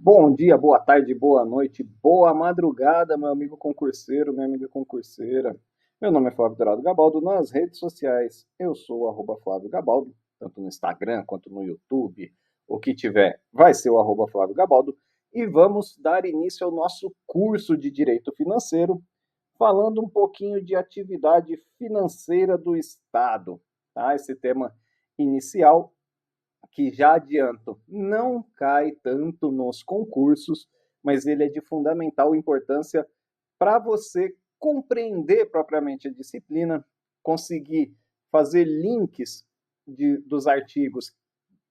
Bom dia, boa tarde, boa noite, boa madrugada, meu amigo concurseiro, minha amiga concurseira. Meu nome é Flávio Dourado Gabaldo, nas redes sociais eu sou o Flávio Gabaldo, tanto no Instagram quanto no YouTube, o que tiver vai ser o Flávio Gabaldo, e vamos dar início ao nosso curso de Direito Financeiro, falando um pouquinho de atividade financeira do Estado, tá? Esse tema inicial que já adianto, não cai tanto nos concursos, mas ele é de fundamental importância para você compreender propriamente a disciplina, conseguir fazer links dos artigos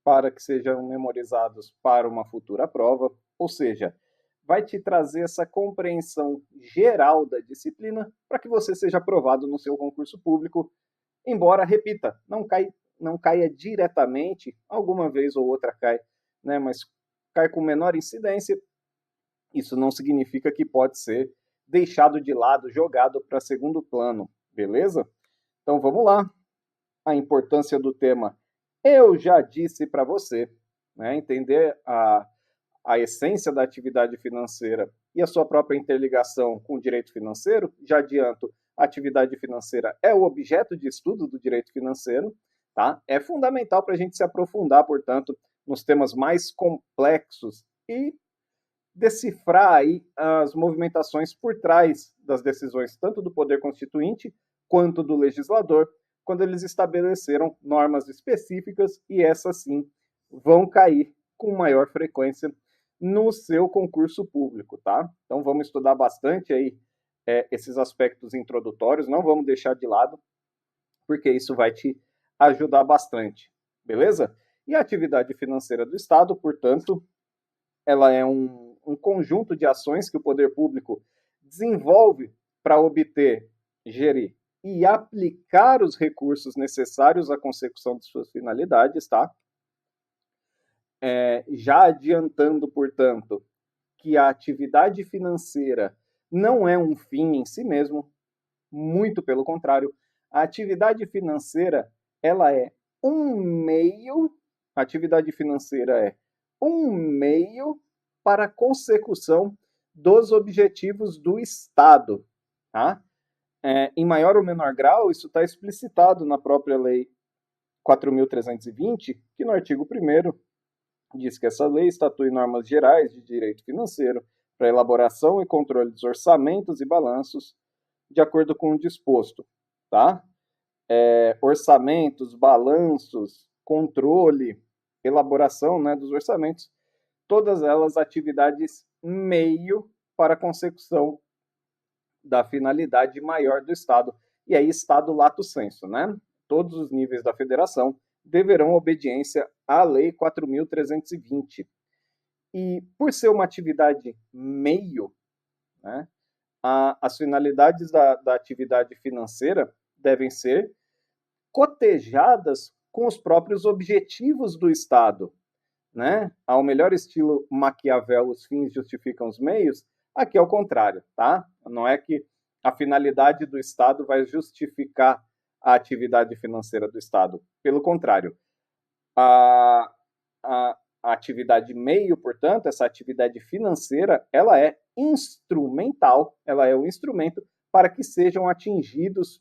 para que sejam memorizados para uma futura prova, ou seja, vai te trazer essa compreensão geral da disciplina para que você seja aprovado no seu concurso público, embora, repita, não caia diretamente, alguma vez ou outra cai, né, mas cai com menor incidência, isso não significa que pode ser deixado de lado, jogado para segundo plano, beleza? Então vamos lá. A importância do tema eu já disse para você, né, entender a essência da atividade financeira e a sua própria interligação com o direito financeiro. Já adianto, a atividade financeira é o objeto de estudo do direito financeiro, tá? É fundamental para a gente se aprofundar, portanto, nos temas mais complexos e decifrar aí as movimentações por trás das decisões, tanto do poder constituinte quanto do legislador, quando eles estabeleceram normas específicas, e essas sim vão cair com maior frequência no seu concurso público, tá? Então vamos estudar bastante aí esses aspectos introdutórios, não vamos deixar de lado, porque isso vai te ajudar bastante, beleza? E a atividade financeira do Estado, portanto, ela é um conjunto de ações que o poder público desenvolve para obter, gerir e aplicar os recursos necessários à consecução de suas finalidades, tá? Já adiantando, portanto, que a atividade financeira não é um fim em si mesmo, muito pelo contrário, a atividade financeira ela é um meio, a atividade financeira é um meio para a consecução dos objetivos do Estado, tá? Em maior ou menor grau, isso está explicitado na própria Lei 4.320, que no artigo 1º diz que essa lei estatui normas gerais de direito financeiro para elaboração e controle dos orçamentos e balanços de acordo com o disposto, tá? Orçamentos, balanços, controle, elaboração, né, dos orçamentos, todas elas atividades meio para a consecução da finalidade maior do Estado. E aí, Estado lato sensu, né? Todos os níveis da federação deverão obediência à Lei 4.320. E por ser uma atividade meio, né, as finalidades da atividade financeira devem ser cotejadas com os próprios objetivos do Estado, né? Ao melhor estilo Maquiavel, os fins justificam os meios. Aqui é o contrário, tá? Não é que a finalidade do Estado vai justificar a atividade financeira do Estado. Pelo contrário, a, a atividade meio, portanto, essa atividade financeira, ela é instrumental, ela é o instrumento para que sejam atingidas,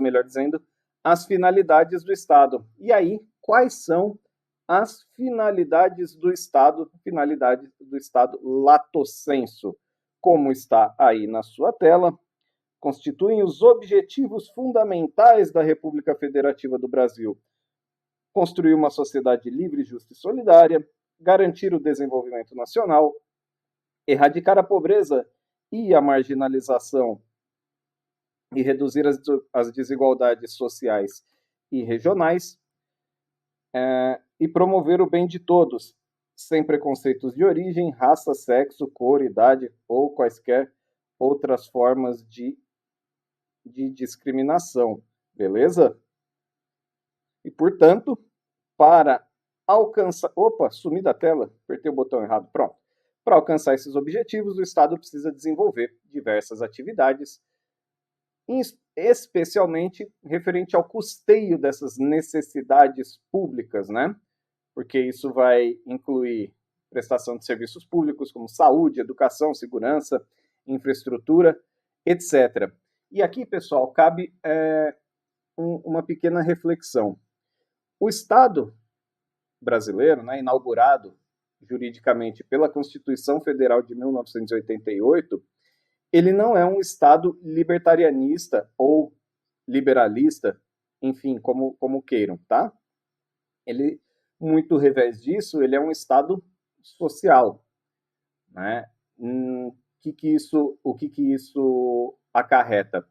melhor dizendo, as finalidades do Estado. E aí, quais são as finalidades do Estado lato sensu? Como está aí na sua tela, constituem os objetivos fundamentais da República Federativa do Brasil: construir uma sociedade livre, justa e solidária, garantir o desenvolvimento nacional, erradicar a pobreza e a marginalização e reduzir as desigualdades sociais e regionais, e promover o bem de todos, sem preconceitos de origem, raça, sexo, cor, idade ou quaisquer outras formas de discriminação, beleza? E, portanto, para alcançar... Opa, sumi da tela, apertei o botão errado, pronto. Para alcançar esses objetivos, o Estado precisa desenvolver diversas atividades, especialmente referente ao custeio dessas necessidades públicas, né? Porque isso vai incluir prestação de serviços públicos como saúde, educação, segurança, infraestrutura, etc. E aqui, pessoal, cabe uma pequena reflexão. O Estado brasileiro, né, inaugurado juridicamente pela Constituição Federal de 1988, ele não é um Estado libertarianista ou liberalista, enfim, como queiram, tá? Ele, muito ao revés disso, ele é um Estado social, né? O que isso acarreta?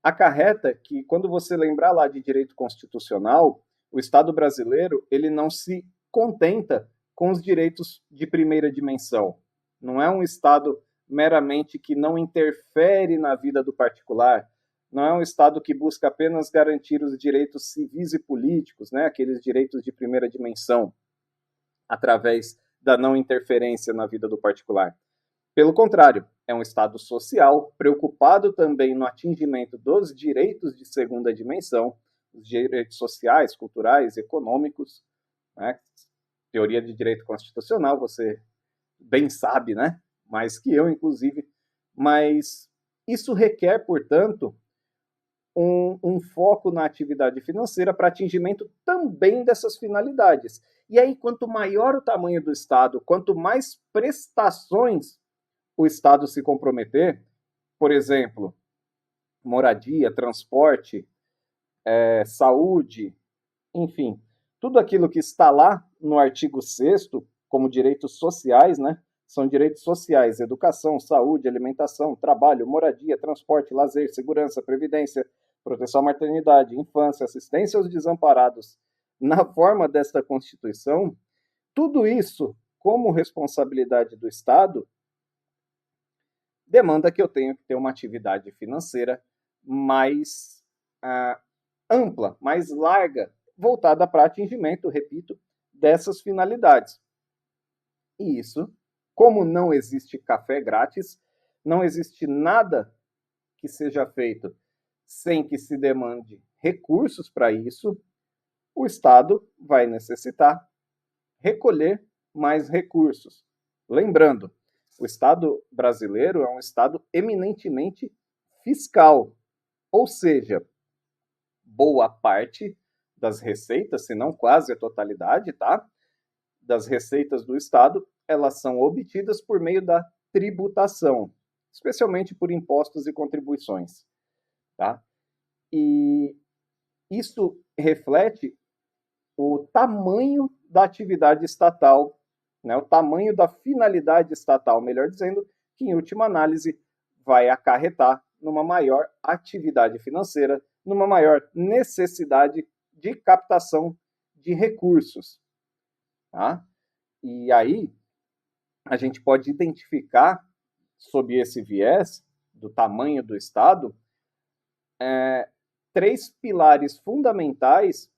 Acarreta que, quando você lembrar lá de direito constitucional, o Estado brasileiro ele não se contenta com os direitos de primeira dimensão. Não é um Estado meramente que não interfere na vida do particular, não é um Estado que busca apenas garantir os direitos civis e políticos, né, aqueles direitos de primeira dimensão, através da não interferência na vida do particular. Pelo contrário, é um Estado social, preocupado também no atingimento dos direitos de segunda dimensão, os direitos sociais, culturais, econômicos, né? Teoria de direito constitucional, você bem sabe, né? Mais que eu, inclusive. Mas isso requer, portanto, um foco na atividade financeira para atingimento também dessas finalidades. E aí, quanto maior o tamanho do Estado, quanto mais prestações o Estado se comprometer, por exemplo, moradia, transporte, saúde, enfim, tudo aquilo que está lá no artigo 6º como direitos sociais, né? São direitos sociais: educação, saúde, alimentação, trabalho, moradia, transporte, lazer, segurança, previdência, proteção à maternidade, infância, assistência aos desamparados. Na forma desta Constituição, tudo isso, como responsabilidade do Estado, demanda que eu tenha que ter uma atividade financeira mais ampla, mais larga, voltada para atingimento, repito, dessas finalidades. E isso, como não existe café grátis, não existe nada que seja feito sem que se demande recursos para isso, o Estado vai necessitar recolher mais recursos. Lembrando, o Estado brasileiro é um Estado eminentemente fiscal, ou seja, boa parte das receitas, se não quase a totalidade, tá? Das receitas do Estado, elas são obtidas por meio da tributação, especialmente por impostos e contribuições, tá? E isso reflete o tamanho da atividade estatal, né, o tamanho da finalidade estatal, melhor dizendo, que em última análise vai acarretar numa maior atividade financeira, numa maior necessidade de captação de recursos. Tá? E aí a gente pode identificar, sob esse viés do tamanho do Estado, três pilares fundamentais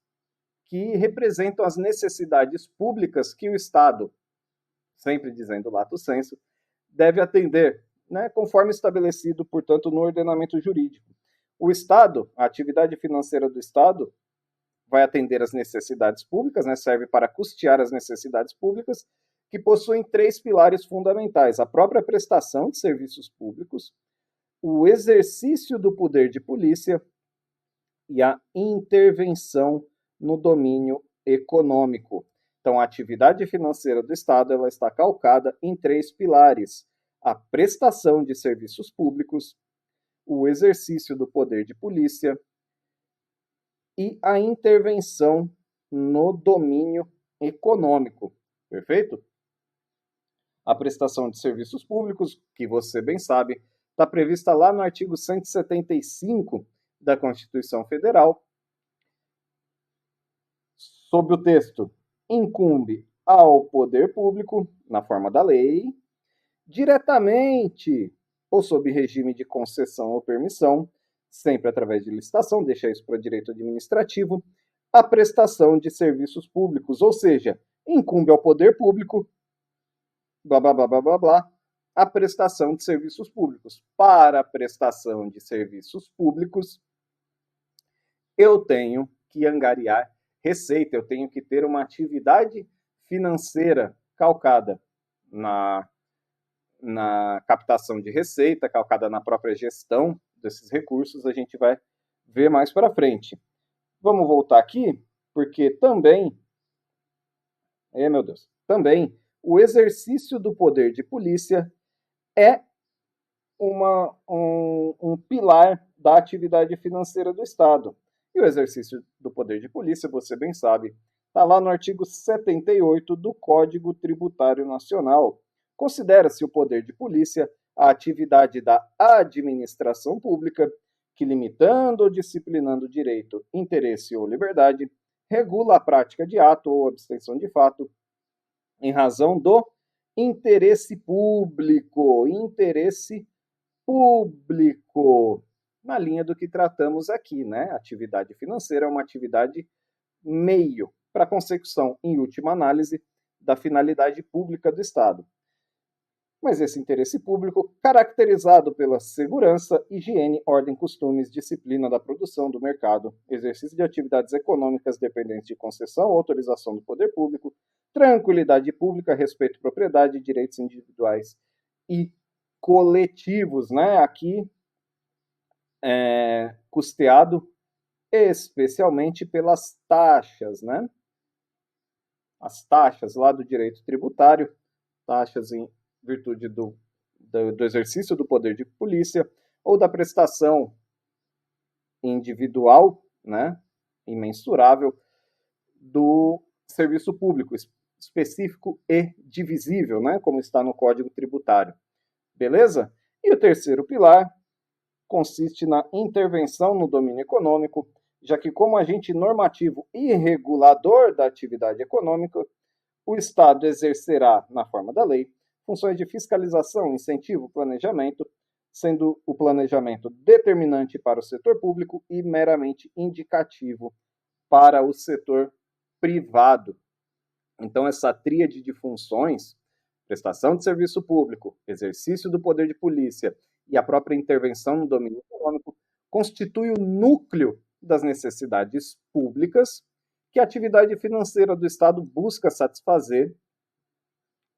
que representam as necessidades públicas que o Estado, sempre dizendo lato sensu, deve atender, né, conforme estabelecido, portanto, no ordenamento jurídico. O Estado, a atividade financeira do Estado, vai atender às necessidades públicas, né, serve para custear as necessidades públicas, que possuem três pilares fundamentais: a própria prestação de serviços públicos, o exercício do poder de polícia e a intervenção no domínio econômico. Então, a atividade financeira do Estado ela está calcada em três pilares: a prestação de serviços públicos, o exercício do poder de polícia e a intervenção no domínio econômico. Perfeito? A prestação de serviços públicos, que você bem sabe, está prevista lá no artigo 175 da Constituição Federal, sob o texto: incumbe ao poder público, na forma da lei, diretamente ou sob regime de concessão ou permissão, sempre através de licitação, deixa isso para direito administrativo, a prestação de serviços públicos, ou seja, incumbe ao poder público, blá, blá, blá, blá, blá, blá, a prestação de serviços públicos. Para a prestação de serviços públicos, eu tenho que angariar receita, eu tenho que ter uma atividade financeira calcada na captação de receita, calcada na própria gestão desses recursos, a gente vai ver mais para frente. Vamos voltar aqui, porque também, meu Deus, também o exercício do poder de polícia é um pilar da atividade financeira do Estado. E o exercício do poder de polícia, você bem sabe, está lá no artigo 78 do Código Tributário Nacional. Considera-se o poder de polícia a atividade da administração pública que, limitando ou disciplinando direito, interesse ou liberdade, regula a prática de ato ou abstenção de fato em razão do interesse público. Interesse público, na linha do que tratamos aqui, né? Atividade financeira é uma atividade meio para a consecução, em última análise, da finalidade pública do Estado. Mas esse interesse público, caracterizado pela segurança, higiene, ordem, costumes, disciplina da produção, do mercado, exercício de atividades econômicas dependentes de concessão ou autorização do poder público, tranquilidade pública, respeito à propriedade, direitos individuais e coletivos, né? Aqui custeado especialmente pelas taxas, né? As taxas lá do direito tributário, taxas em virtude do exercício do poder de polícia ou da prestação individual, né, imensurável, do serviço público específico e divisível, né, como está no Código Tributário. Beleza? E o terceiro pilar consiste na intervenção no domínio econômico, já que, como agente normativo e regulador da atividade econômica, o Estado exercerá, na forma da lei, funções de fiscalização, incentivo, planejamento, sendo o planejamento determinante para o setor público e meramente indicativo para o setor privado. Então, essa tríade de funções, prestação de serviço público, exercício do poder de polícia e a própria intervenção no domínio econômico, constitui o núcleo das necessidades públicas que a atividade financeira do Estado busca satisfazer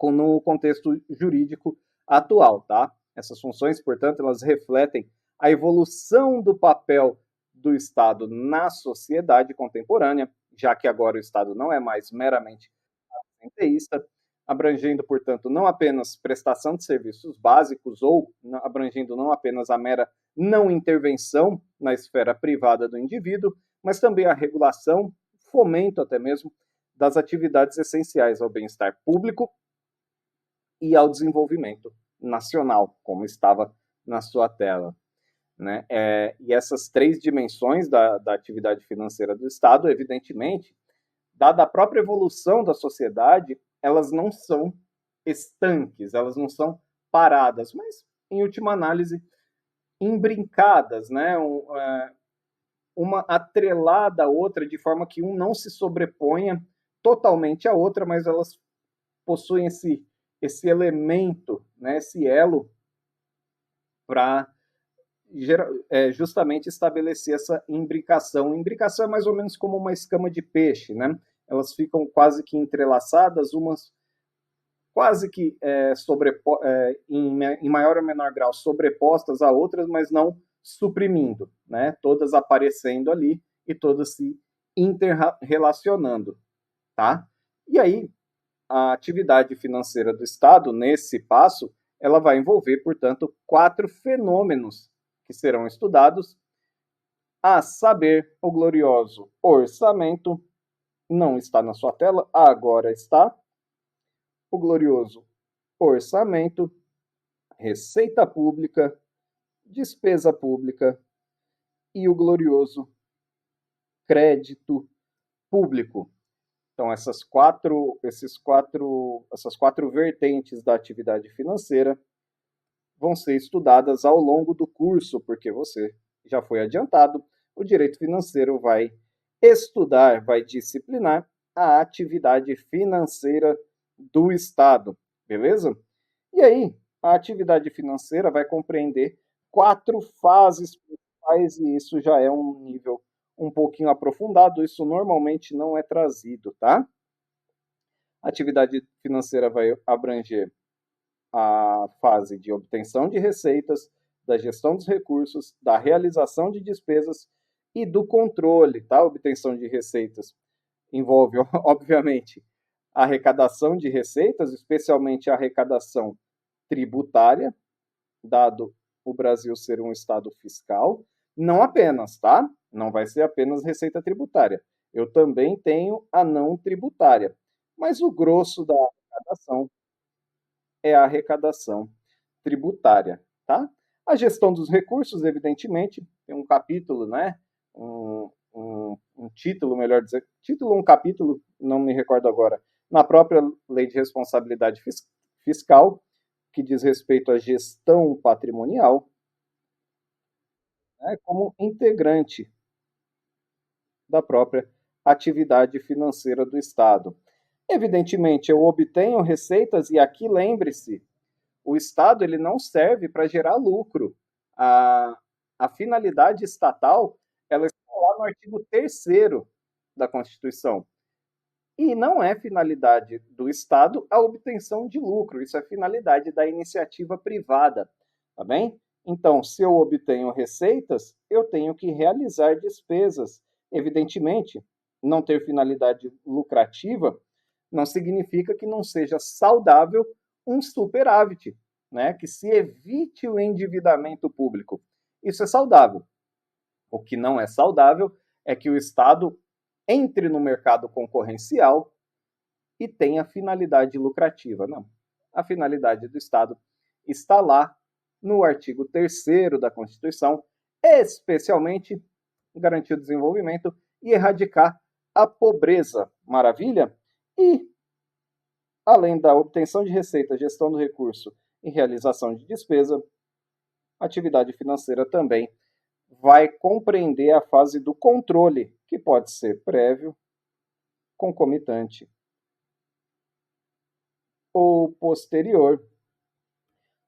no contexto jurídico atual, tá? Essas funções, portanto, elas refletem a evolução do papel do Estado na sociedade contemporânea, já que agora o Estado não é mais meramente assistencialista, abrangendo, portanto, não apenas prestação de serviços básicos ou abrangendo não apenas a mera não intervenção na esfera privada do indivíduo, mas também a regulação, fomento até mesmo das atividades essenciais ao bem-estar público e ao desenvolvimento nacional, como estava na sua tela. Né? E essas três dimensões da atividade financeira do Estado, evidentemente, dada a própria evolução da sociedade, elas não são estanques, elas não são paradas, mas, em última análise, imbrincadas, né? Uma atrelada à outra, de forma que um não se sobreponha totalmente à outra, mas elas possuem esse elemento, né? Esse elo para justamente estabelecer essa imbricação. Imbricação é mais ou menos como uma escama de peixe, né? Elas ficam quase que entrelaçadas, umas quase que em maior ou menor grau sobrepostas a outras, mas não suprimindo, né? Todas aparecendo ali e todas se interrelacionando, tá? E aí, a atividade financeira do Estado, nesse passo, ela vai envolver, portanto, 4 fenômenos que serão estudados, a saber, o glorioso orçamento, não está na sua tela, agora está, o glorioso orçamento, receita pública, despesa pública e o glorioso crédito público. Então, essas quatro vertentes da atividade financeira vão ser estudadas ao longo do curso, porque você já foi adiantado, o direito financeiro vai estudar, vai disciplinar a atividade financeira do Estado, beleza? E aí, a atividade financeira vai compreender 4 fases principais, e isso já é um nível um pouquinho aprofundado, isso normalmente não é trazido, tá? A atividade financeira vai abranger a fase de obtenção de receitas, da gestão dos recursos, da realização de despesas e do controle, tá? A obtenção de receitas envolve, obviamente, a arrecadação de receitas, especialmente a arrecadação tributária, dado o Brasil ser um estado fiscal, não apenas, tá? Não vai ser apenas receita tributária. Eu também tenho a não tributária, mas o grosso da arrecadação é a arrecadação tributária, tá? A gestão dos recursos, evidentemente, tem um capítulo, né? Um título, melhor dizer, título, um capítulo, não me recordo agora, na própria Lei de Responsabilidade Fiscal, que diz respeito à gestão patrimonial, né, como integrante da própria atividade financeira do Estado. Evidentemente, eu obtenho receitas e aqui lembre-se, o Estado ele não serve para gerar lucro. A finalidade estatal ela está lá no artigo 3º da Constituição. E não é finalidade do Estado a obtenção de lucro, isso é finalidade da iniciativa privada, tá bem? Então, se eu obtenho receitas, eu tenho que realizar despesas. Evidentemente, não ter finalidade lucrativa não significa que não seja saudável um superávit, né? Que se evite o endividamento público. Isso é saudável. O que não é saudável é que o Estado entre no mercado concorrencial e tenha finalidade lucrativa. Não. A finalidade do Estado está lá no artigo 3º da Constituição, especialmente garantir o desenvolvimento e erradicar a pobreza. Maravilha? E, além da obtenção de receita, gestão do recurso e realização de despesa, a atividade financeira também vai compreender a fase do controle, que pode ser prévio, concomitante ou posterior.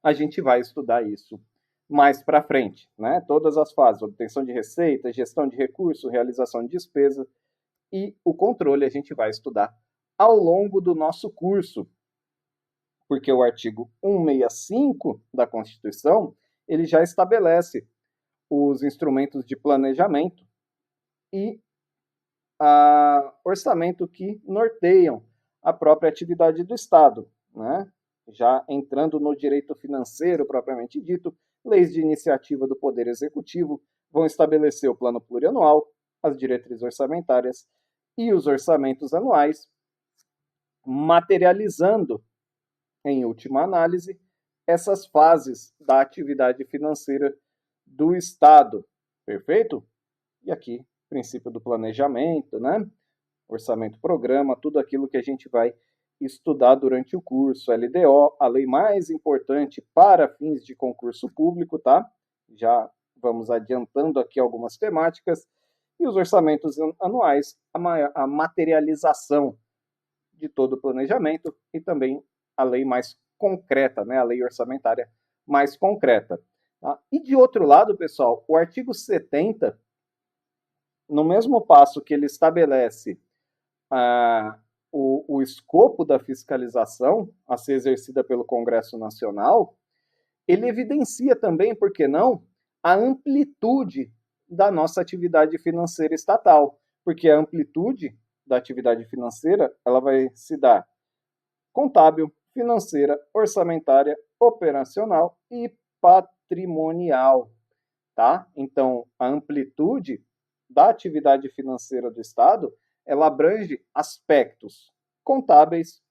A gente vai estudar isso mais para frente, né? Todas as fases, obtenção de receita, gestão de recurso, realização de despesa e o controle a gente vai estudar ao longo do nosso curso, porque o artigo 165 da Constituição, ele já estabelece os instrumentos de planejamento e orçamento que norteiam a própria atividade do Estado, né? Já entrando no direito financeiro propriamente dito, leis de iniciativa do Poder Executivo vão estabelecer o plano plurianual, as diretrizes orçamentárias e os orçamentos anuais, materializando, em última análise, essas fases da atividade financeira do Estado. Perfeito? E aqui, princípio do planejamento, né? Orçamento programa, tudo aquilo que a gente vai estudar durante o curso. LDO, a lei mais importante para fins de concurso público, tá? Já vamos adiantando aqui algumas temáticas. E os orçamentos anuais, a materialização de todo o planejamento e também a lei mais concreta, né? A lei orçamentária mais concreta. Tá? E de outro lado, pessoal, o artigo 70, no mesmo passo que ele estabelece o escopo da fiscalização a ser exercida pelo Congresso Nacional, ele evidencia também, por que não, a amplitude da nossa atividade financeira estatal, porque a amplitude da atividade financeira ela vai se dar contábil, financeira, orçamentária, operacional e patrimonial, tá? Então, a amplitude da atividade financeira do Estado, ela abrange aspectos contábeis,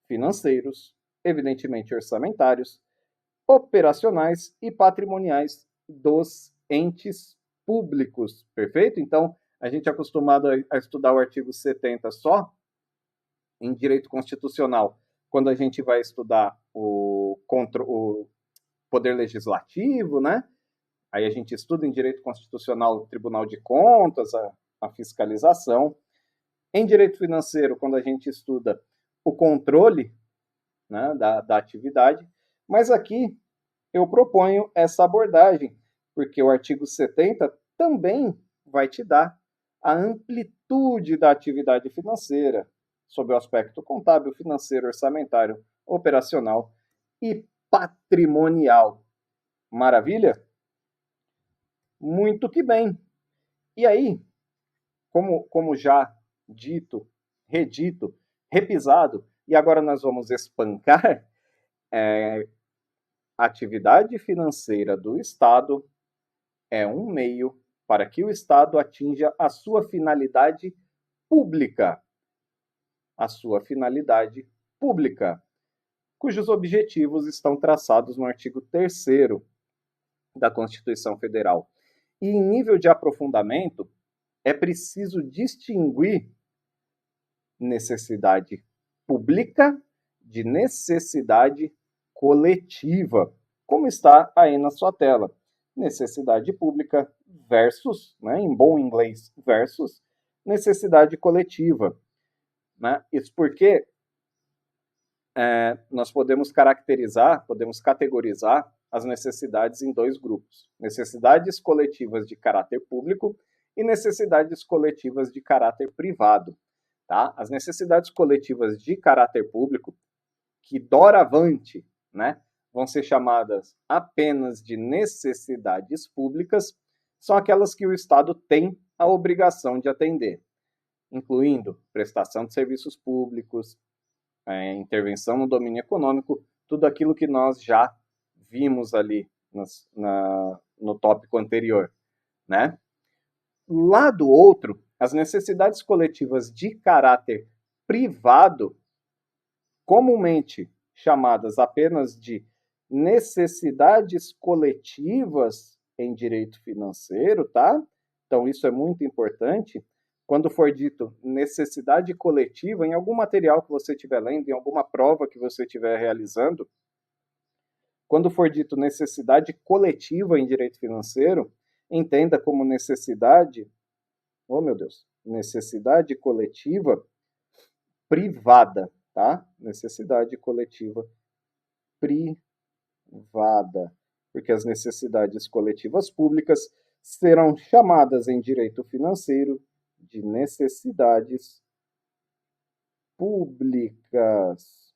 financeiros, evidentemente orçamentários, operacionais e patrimoniais dos entes públicos, perfeito? Então, a gente é acostumado a estudar o artigo 70 só em direito constitucional, quando a gente vai estudar o poder legislativo, né? Aí a gente estuda em direito constitucional o Tribunal de Contas, a fiscalização. Em direito financeiro, quando a gente estuda o controle, né, da atividade. Mas aqui eu proponho essa abordagem, porque o artigo 70 também vai te dar a amplitude da atividade financeira, sob o aspecto contábil, financeiro, orçamentário, operacional e patrimonial. Maravilha? Muito que bem. E aí, como já dito, redito, repisado, e agora nós vamos espancar, a atividade financeira do Estado é um meio para que o Estado atinja a sua finalidade pública. A sua finalidade pública, cujos objetivos estão traçados no artigo 3º da Constituição Federal. E em nível de aprofundamento, é preciso distinguir necessidade pública de necessidade coletiva, como está aí na sua tela. Necessidade pública versus, em bom inglês, versus necessidade coletiva. Isso porque nós podemos categorizar as necessidades em dois grupos. Necessidades coletivas de caráter público e necessidades coletivas de caráter privado. Tá? As necessidades coletivas de caráter público, que doravante, vão ser chamadas apenas de necessidades públicas, são aquelas que o Estado tem a obrigação de atender, incluindo prestação de serviços públicos, intervenção no domínio econômico, tudo aquilo que nós já vimos ali no tópico anterior, né? Lá do outro, as necessidades coletivas de caráter privado, comumente chamadas apenas de necessidades coletivas em direito financeiro, tá? Então isso é muito importante. Quando for dito necessidade coletiva, em algum material que você estiver lendo, em alguma prova que você estiver realizando, quando for dito necessidade coletiva em direito financeiro, entenda como necessidade coletiva privada, tá? Necessidade coletiva privada, porque as necessidades coletivas públicas serão chamadas em direito financeiro de necessidades públicas.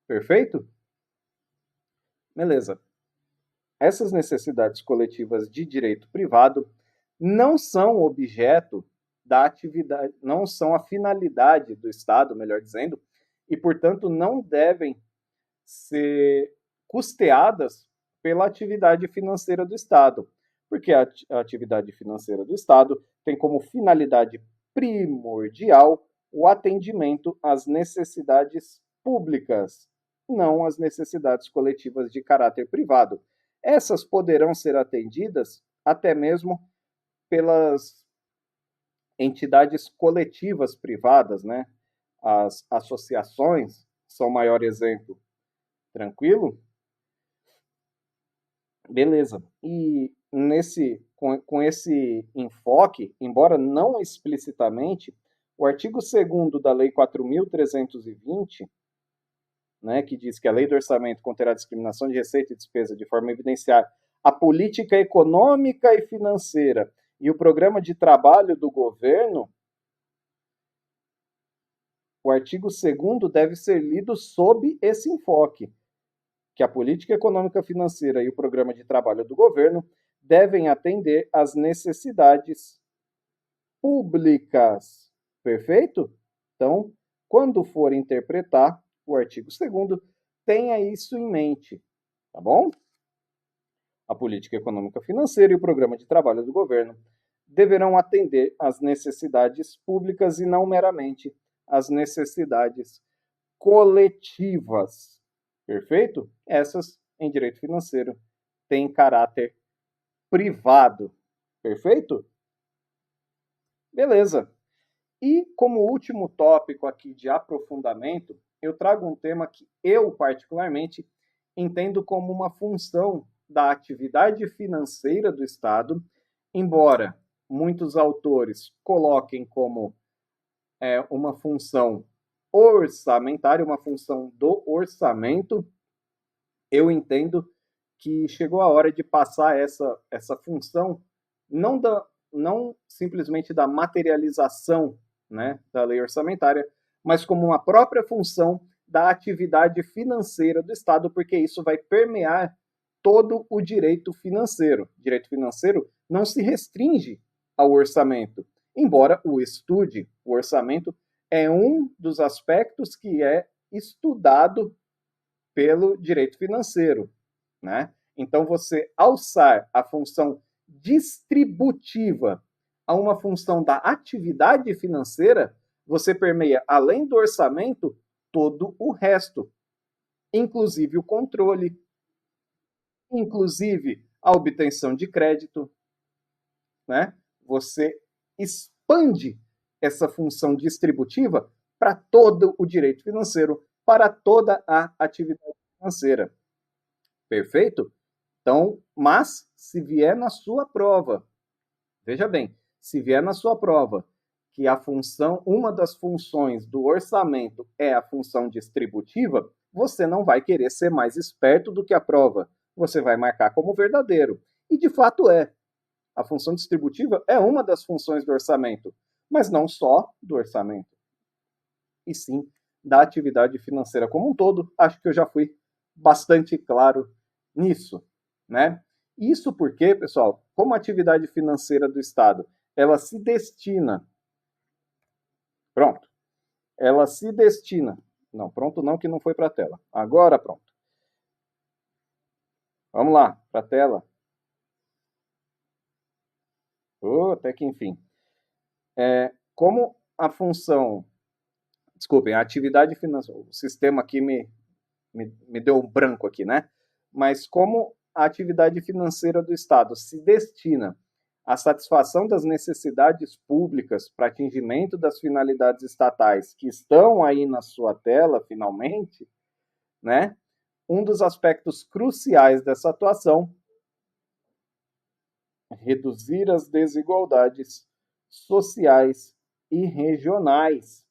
Perfeito? Beleza. Essas necessidades coletivas de direito privado não são objeto da atividade, não são a finalidade do Estado, melhor dizendo, e, portanto, não devem ser custeadas pela atividade financeira do Estado, porque a atividade financeira do Estado tem como finalidade primordial o atendimento às necessidades públicas, não às necessidades coletivas de caráter privado. Essas poderão ser atendidas até mesmo pelas entidades coletivas privadas, As associações são o maior exemplo. Tranquilo? Beleza. E com esse enfoque, embora não explicitamente, o artigo 2º da Lei 4.320, que diz que a Lei do Orçamento conterá discriminação de receita e despesa de forma a evidenciar a política econômica e financeira e o programa de trabalho do governo, o artigo 2º deve ser lido sob esse enfoque, que a política econômica financeira e o programa de trabalho do governo devem atender às necessidades públicas. Perfeito? Então, quando for interpretar o artigo 2º, tenha isso em mente, tá bom? A política econômica financeira e o programa de trabalho do governo deverão atender às necessidades públicas e não meramente às necessidades coletivas. Perfeito? Essas, em direito financeiro, têm caráter privado. Perfeito? Beleza. E como último tópico aqui de aprofundamento, eu trago um tema que eu, particularmente, entendo como uma função da atividade financeira do Estado, embora muitos autores coloquem como uma função orçamentária, uma função do orçamento, eu entendo que chegou a hora de passar essa função, não não simplesmente da materialização, né, da lei orçamentária, mas como uma própria função da atividade financeira do Estado, porque isso vai permear todo o direito financeiro. O direito financeiro não se restringe ao orçamento, embora o estude. O orçamento é um dos aspectos que é estudado pelo direito financeiro, né? Então, você alçar a função distributiva a uma função da atividade financeira, você permeia, além do orçamento, todo o resto, inclusive o controle, inclusive a obtenção de crédito, né? Você expande essa função distributiva para todo o direito financeiro, para toda a atividade financeira. Perfeito? Então, mas se vier na sua prova, veja bem, se vier na sua prova que a função, uma das funções do orçamento é a função distributiva, você não vai querer ser mais esperto do que a prova. Você vai marcar como verdadeiro. E de fato é. A função distributiva é uma das funções do orçamento, mas não só do orçamento, e sim da atividade financeira como um todo. Acho que eu já fui bastante claro nisso, né? Isso porque, pessoal, como a atividade financeira do Estado, ela se destina, pronto, ela se destina, não, pronto não, que não foi para a tela, agora pronto. Vamos lá, para a tela. Até que enfim. Como a função, desculpem, a atividade financeira, o sistema aqui me deu um branco aqui, né? Mas como a atividade financeira do Estado se destina à satisfação das necessidades públicas para atingimento das finalidades estatais que estão aí na sua tela, finalmente, né? Um dos aspectos cruciais dessa atuação é reduzir as desigualdades sociais e regionais.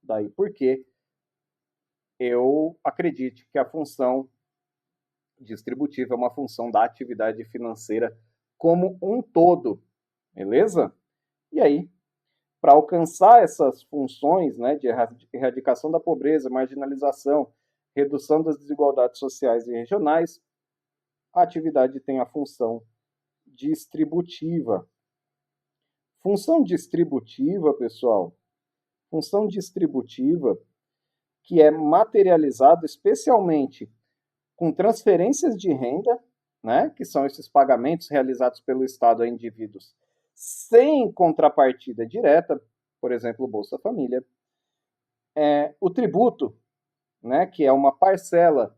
Daí porque eu acredito que a função distributiva é uma função da atividade financeira como um todo, beleza? E aí, para alcançar essas funções, né, de erradicação da pobreza, marginalização, redução das desigualdades sociais e regionais, a atividade tem a função distributiva. Função distributiva, pessoal, função distributiva que é materializada especialmente com transferências de renda, né, que são esses pagamentos realizados pelo Estado a indivíduos sem contrapartida direta, por exemplo, o Bolsa Família. O tributo, né, que é uma parcela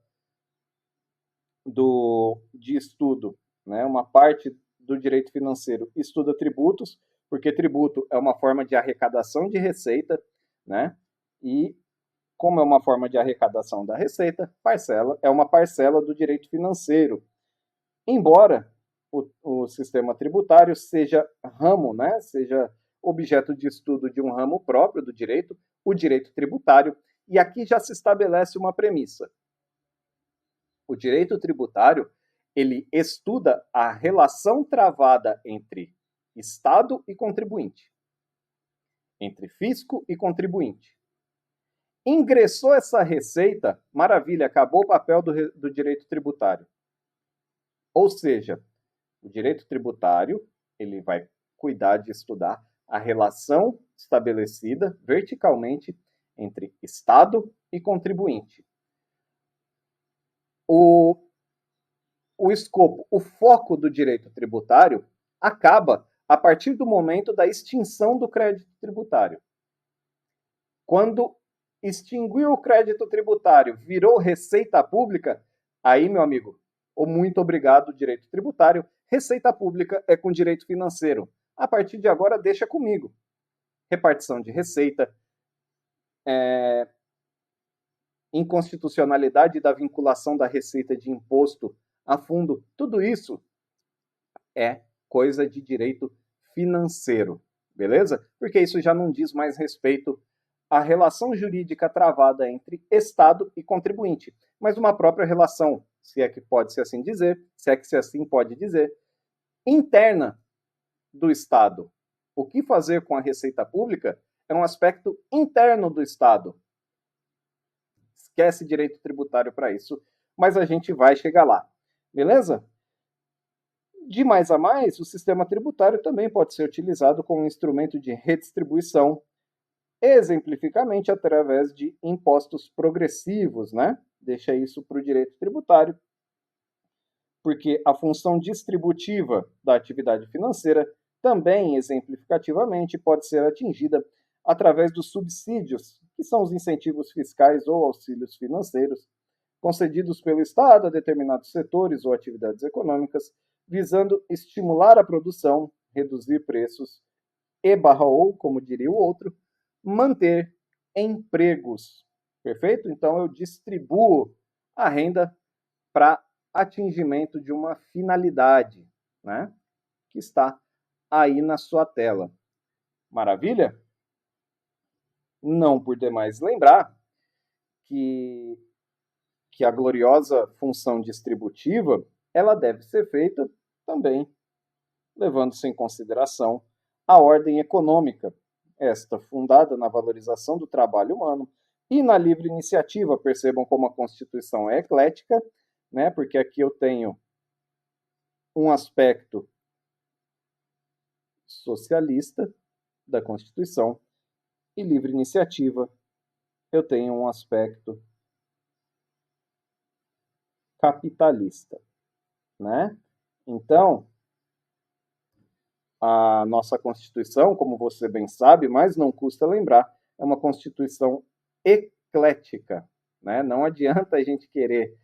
de estudo, né, uma parte do direito financeiro estuda tributos, porque tributo é uma forma de arrecadação de receita, né, e como é uma forma de arrecadação da receita, parcela é uma parcela do direito financeiro. Embora o sistema tributário seja ramo, né, seja objeto de estudo de um ramo próprio do direito, o direito tributário, e aqui já se estabelece uma premissa. O direito tributário, ele estuda a relação travada entre Estado e contribuinte, entre fisco e contribuinte. Ingressou essa receita, maravilha, acabou o papel do direito tributário. Ou seja, o direito tributário ele vai cuidar de estudar a relação estabelecida verticalmente entre Estado e contribuinte. O escopo, o foco do direito tributário acaba a partir do momento da extinção do crédito tributário. Quando extinguiu o crédito tributário, virou receita pública, aí, meu amigo, muito obrigado, direito tributário, receita pública é com direito financeiro. A partir de agora, deixa comigo. Repartição de receita, inconstitucionalidade da vinculação da receita de imposto a fundo, tudo isso é coisa de direito financeiro, beleza? Porque isso já não diz mais respeito à relação jurídica travada entre Estado e contribuinte, mas uma própria relação, se é que pode se assim dizer, se é que se assim pode dizer, interna do Estado. O que fazer com a receita pública é um aspecto interno do Estado. Esquece direito tributário para isso, mas a gente vai chegar lá. Beleza? De mais a mais, o sistema tributário também pode ser utilizado como um instrumento de redistribuição, exemplificamente através de impostos progressivos, né? Deixa isso para o direito tributário, porque a função distributiva da atividade financeira também, exemplificativamente, pode ser atingida através dos subsídios, que são os incentivos fiscais ou auxílios financeiros, concedidos pelo Estado a determinados setores ou atividades econômicas, visando estimular a produção, reduzir preços ou, como diria o outro, manter empregos. Perfeito? Então eu distribuo a renda para atingimento de uma finalidade, né? Que está aí na sua tela. Maravilha? Não por demais lembrar que a gloriosa função distributiva ela deve ser feita também levando-se em consideração a ordem econômica, esta fundada na valorização do trabalho humano e na livre iniciativa. Percebam como a Constituição é eclética, né? Porque aqui eu tenho um aspecto socialista da Constituição e livre iniciativa eu tenho um aspecto capitalista, né? Então, a nossa Constituição, como você bem sabe, mas não custa lembrar, é uma Constituição eclética, né? Não adianta a gente querer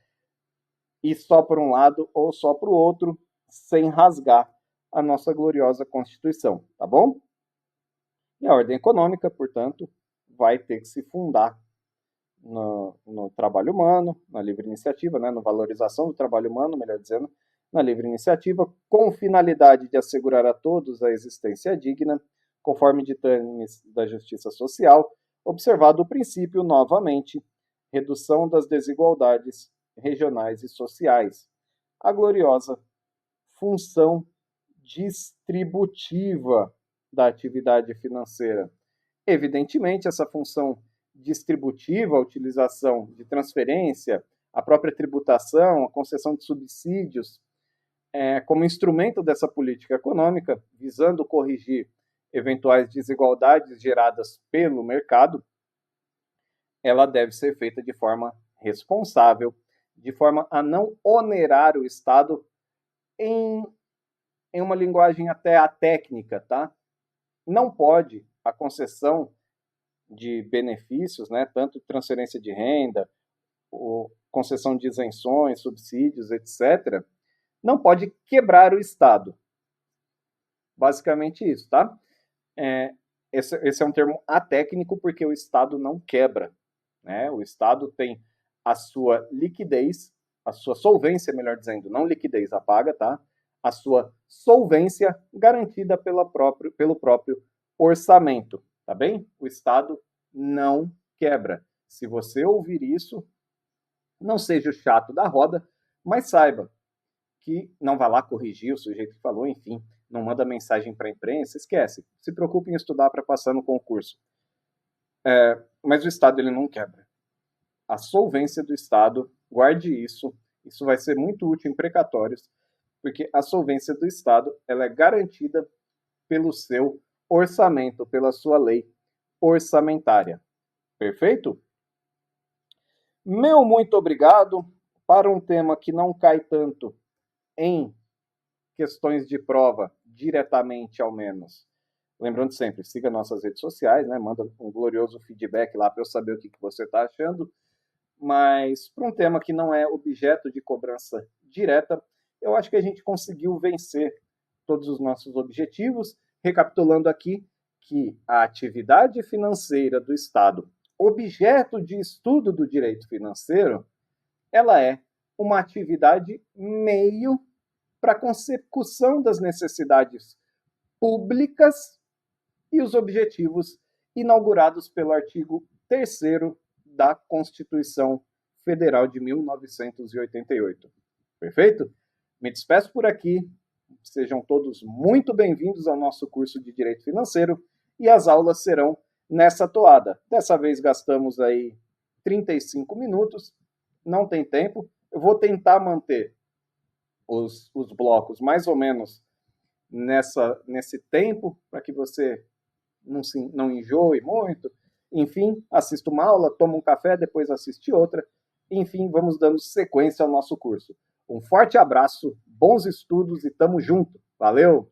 ir só para um lado ou só para o outro sem rasgar a nossa gloriosa Constituição, tá bom? E a ordem econômica, portanto, vai ter que se fundar no trabalho humano, na livre iniciativa, né? Na valorização do trabalho humano, melhor dizendo, na livre iniciativa, com finalidade de assegurar a todos a existência digna, conforme ditames da justiça social, observado o princípio, novamente, redução das desigualdades regionais e sociais, a gloriosa função distributiva da atividade financeira. Evidentemente, essa função distributiva, a utilização de transferência, a própria tributação, a concessão de subsídios, como instrumento dessa política econômica, visando corrigir eventuais desigualdades geradas pelo mercado, ela deve ser feita de forma responsável, de forma a não onerar o Estado em uma linguagem até atécnica, tá? Não pode a concessão de benefícios, né, tanto transferência de renda, ou concessão de isenções, subsídios, etc., não pode quebrar o Estado. Basicamente isso, tá? Esse é um termo atécnico porque o Estado não quebra, né? O Estado tem a sua liquidez, a sua solvência, melhor dizendo, não liquidez, apaga, tá? A sua solvência garantida pelo próprio orçamento, tá bem? O Estado não quebra. Se você ouvir isso, não seja o chato da roda, mas saiba que não vá lá corrigir o sujeito que falou, enfim, não manda mensagem para a imprensa, esquece. Se preocupe em estudar para passar no concurso. Mas o Estado ele não quebra. A solvência do Estado, guarde isso vai ser muito útil em precatórios, porque a solvência do Estado ela é garantida pelo seu orçamento, pela sua lei orçamentária. Perfeito? Meu muito obrigado. Para um tema que não cai tanto em questões de prova, diretamente ao menos. Lembrando sempre, siga nossas redes sociais, né? Manda um glorioso feedback lá para eu saber o que você está achando. Mas para um tema que não é objeto de cobrança direta, eu acho que a gente conseguiu vencer todos os nossos objetivos. Recapitulando aqui que a atividade financeira do Estado, objeto de estudo do direito financeiro, ela é uma atividade meio para a consecução das necessidades públicas e os objetivos inaugurados pelo artigo 3º da Constituição Federal de 1988. Perfeito? Me despeço por aqui. Sejam todos muito bem-vindos ao nosso curso de Direito Financeiro e as aulas serão nessa toada. Dessa vez gastamos aí 35 minutos, não tem tempo. Eu vou tentar manter os blocos mais ou menos nesse tempo, para que você não enjoe muito. Enfim, assista uma aula, toma um café, depois assiste outra. Enfim, vamos dando sequência ao nosso curso. Um forte abraço, bons estudos e tamo junto. Valeu!